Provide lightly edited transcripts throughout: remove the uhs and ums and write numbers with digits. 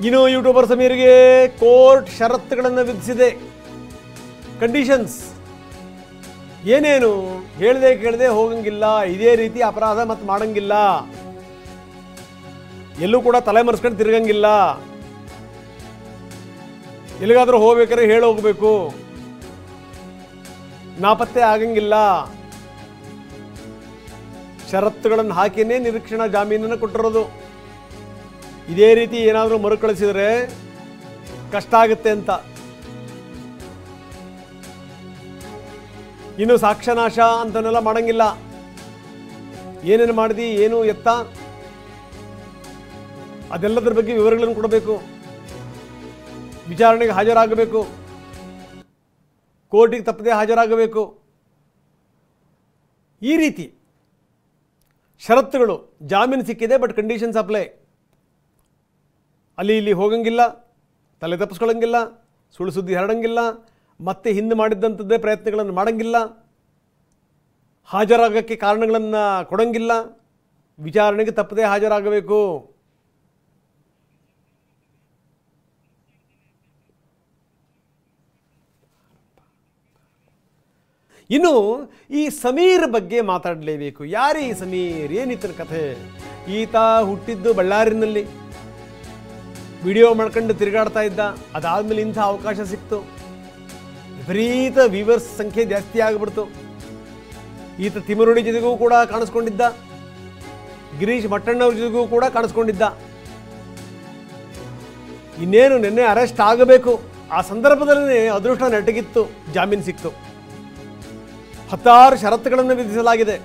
ಇನ್ನು YouTuber ಸಮೀರ್ಗೆ court ಷರತ್ತುಗಳನ್ನು ವಿಧಿಸಿದೆ. ಕಂಡೀಷನ್ಸ್ ಏನೇನು? ಹೇಳ್ದೆ ಕೇಳದೆ ಹೋಗಂಗಿಲ್ಲ, ಇದೇ ರೀತಿ ಅಪರಾಧ ಮತ್ತೆ ಮಾಡಂಗಿಲ್ಲ, ಎಲ್ಲೂ ಕೂಡ ತಲೆ ಮರೆಸ್ಕೊಂಡು ತಿರ್ಗಂಗಿಲ್ಲ, ಎಲ್ಲಿಗಾದ್ರೂ ಹೋಗ್ಬೇಕಾದ್ರೆ ಹೋಗಬೇಕು, ನಾಪತ್ತೆ ಆಗಂಗಿಲ್ಲ, ಷರತ್ತುಗಳನ್ನು ಹಾಕಿನೇ ನಿರೀಕ್ಷಣಾ ಜಾಮೀನನ್ನು ಕೊಟ್ಟಿರೋದು. ಇದೇ ರೀತಿ ಏನಾದರೂ ಮರುಕಳಿಸಿದರೆ ಕಷ್ಟ ಆಗುತ್ತೆ ಅಂತ. ಇನ್ನು ಸಾಕ್ಷ್ಯನಾಶ ಅಂತನೆಲ್ಲ ಮಾಡಂಗಿಲ್ಲ. ಏನೇನು ಮಾಡಿದಿ, ಏನು ಎತ್ತ, ಅದೆಲ್ಲದರ ಬಗ್ಗೆ ವಿವರಗಳನ್ನು ಕೊಡಬೇಕು, ವಿಚಾರಣೆಗೆ ಹಾಜರಾಗಬೇಕು, ಕೋರ್ಟಿಗೆ ತಪ್ಪದೆ ಹಾಜರಾಗಬೇಕು. ಈ ರೀತಿ ಷರತ್ತುಗಳು. ಜಾಮೀನು ಸಿಕ್ಕಿದೆ, ಬಟ್ ಕಂಡೀಷನ್ಸ್ ಅಪ್ಲೈ. ಅಲ್ಲಿ ಇಲ್ಲಿ ಹೋಗಂಗಿಲ್ಲ, ತಲೆ ತಪ್ಪಿಸ್ಕೊಳ್ಳಂಗಿಲ್ಲ, ಸುಳ್ಳು ಸುದ್ದಿ ಹರಡಂಗಿಲ್ಲ, ಮತ್ತೆ ಹಿಂದೆ ಮಾಡಿದ್ದಂಥದ್ದೇ ಪ್ರಯತ್ನಗಳನ್ನು ಮಾಡಂಗಿಲ್ಲ, ಹಾಜರಾಗಕ್ಕೆ ಕಾರಣಗಳನ್ನು ಕೊಡಂಗಿಲ್ಲ, ವಿಚಾರಣೆಗೆ ತಪ್ಪದೆ ಹಾಜರಾಗಬೇಕು. ಇನ್ನು ಈ ಸಮೀರ್ ಬಗ್ಗೆ ಮಾತಾಡಲೇಬೇಕು. ಯಾರೀ ಸಮೀರ್? ಏನಿತ್ತನ ಕಥೆ? ಈತ ಹುಟ್ಟಿದ್ದು ಬಳ್ಳಾರಿನಲ್ಲಿ, ವಿಡಿಯೋ ಮಾಡ್ಕೊಂಡು ತಿರುಗಾಡ್ತಾ ಇದ್ದ. ಅದಾದಮೇಲೆ ಇಂಥ ಅವಕಾಶ ಸಿಕ್ತು, ವಿಪರೀತ ವ್ಯೂವರ್ಸ್ ಸಂಖ್ಯೆ ಜಾಸ್ತಿ ಆಗಿಬಿಡ್ತು. ಈತ ತಿಮರುಡಿ ಜೊತೆಗೂ ಕೂಡ ಕಾಣಿಸ್ಕೊಂಡಿದ್ದ, ಗಿರೀಶ್ ಮಟ್ಟಣ್ಣವ್ರ ಜೊತೆಗೂ ಕೂಡ ಕಾಣಿಸ್ಕೊಂಡಿದ್ದ. ಇನ್ನೇನು ನಿನ್ನೆ ಅರೆಸ್ಟ್ ಆಗಬೇಕು, ಆ ಸಂದರ್ಭದಲ್ಲಿ ಅದೃಷ್ಟ ನೆಟ್ಟಗಿತ್ತು, ಜಾಮೀನು ಸಿಕ್ತು. 16 ಷರತ್ತುಗಳನ್ನು ವಿಧಿಸಲಾಗಿದೆ.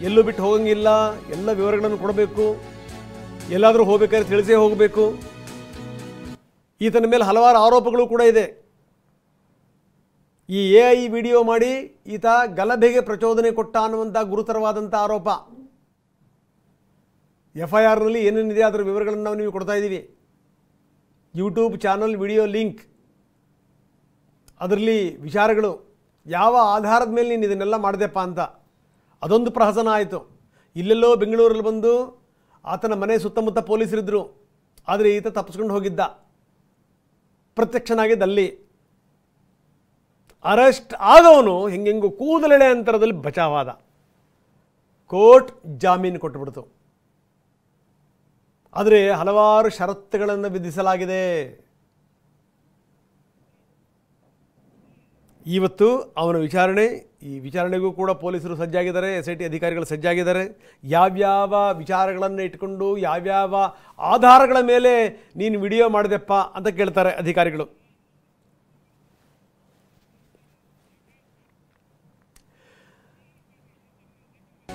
ಎಲ್ಲೂ ಬಿಟ್ಟು ಹೋಗಂಗಿಲ್ಲ, ಎಲ್ಲ ವಿವರಗಳನ್ನು ಕೊಡಬೇಕು, ಎಲ್ಲಾದರೂ ಹೋಗ್ಬೇಕಾದ್ರೆ ತಿಳಿಸೇ ಹೋಗಬೇಕು. ಈತನ ಮೇಲೆ ಹಲವಾರು ಆರೋಪಗಳು ಕೂಡ ಇದೆ. ಈ AI ವಿಡಿಯೋ ಮಾಡಿ ಈತ ಗಲಭೆಗೆ ಪ್ರಚೋದನೆ ಕೊಟ್ಟ ಅನ್ನುವಂಥ ಗುರುತರವಾದಂಥ ಆರೋಪ. FIRನಲ್ಲಿ ಏನೇನಿದೆ ಅದರ ವಿವರಗಳನ್ನು ನಾವು ನೀವು ಕೊಡ್ತಾ ಇದ್ದೀವಿ. ಯೂಟ್ಯೂಬ್ ಚಾನಲ್ ವಿಡಿಯೋ ಲಿಂಕ್, ಅದರಲ್ಲಿ ವಿಚಾರಗಳು, ಯಾವ ಆಧಾರದ ಮೇಲೆ ನೀನು ಇದನ್ನೆಲ್ಲ ಮಾಡಿದೆಪ್ಪ ಅಂತ. ಅದೊಂದು ಪ್ರಹಸನ ಆಯಿತು. ಇಲ್ಲೆಲ್ಲೋ ಬೆಂಗಳೂರಲ್ಲಿ ಬಂದು ಆತನ ಮನೆ ಸುತ್ತಮುತ್ತ ಪೊಲೀಸರಿದ್ದರು, ಆದರೆ ಈತ ತಪ್ಪಿಸ್ಕೊಂಡು ಹೋಗಿದ್ದ, ಪ್ರತ್ಯಕ್ಷನಾಗಿದ್ದಲ್ಲಿ. ಅರೆಸ್ಟ್ ಆದವನು ಹೆಂಗೆಂಗು ಕೂದಲೆಳೆ ಅಂತರದಲ್ಲಿ ಬಚಾವಾದ. ಕೋರ್ಟ್ ಜಾಮೀನು ಕೊಟ್ಟುಬಿಡ್ತು. ಆದರೆ ಹಲವಾರು ಷರತ್ತುಗಳನ್ನು ವಿಧಿಸಲಾಗಿದೆ. ಇವತ್ತು ಅವನ ವಿಚಾರಣೆ. ಈ ವಿಚಾರಣೆಗೂ ಕೂಡ ಪೊಲೀಸರು ಸಜ್ಜಾಗಿದ್ದಾರೆ, SIT ಅಧಿಕಾರಿಗಳು ಸಜ್ಜಾಗಿದ್ದಾರೆ. ಯಾವ್ಯಾವ ವಿಚಾರಗಳನ್ನು ಇಟ್ಕೊಂಡು ಯಾವ್ಯಾವ ಆಧಾರಗಳ ಮೇಲೆ ನೀನು ವಿಡಿಯೋ ಮಾಡಿದೆಪ್ಪ ಅಂತ ಕೇಳ್ತಾರೆ ಅಧಿಕಾರಿಗಳು.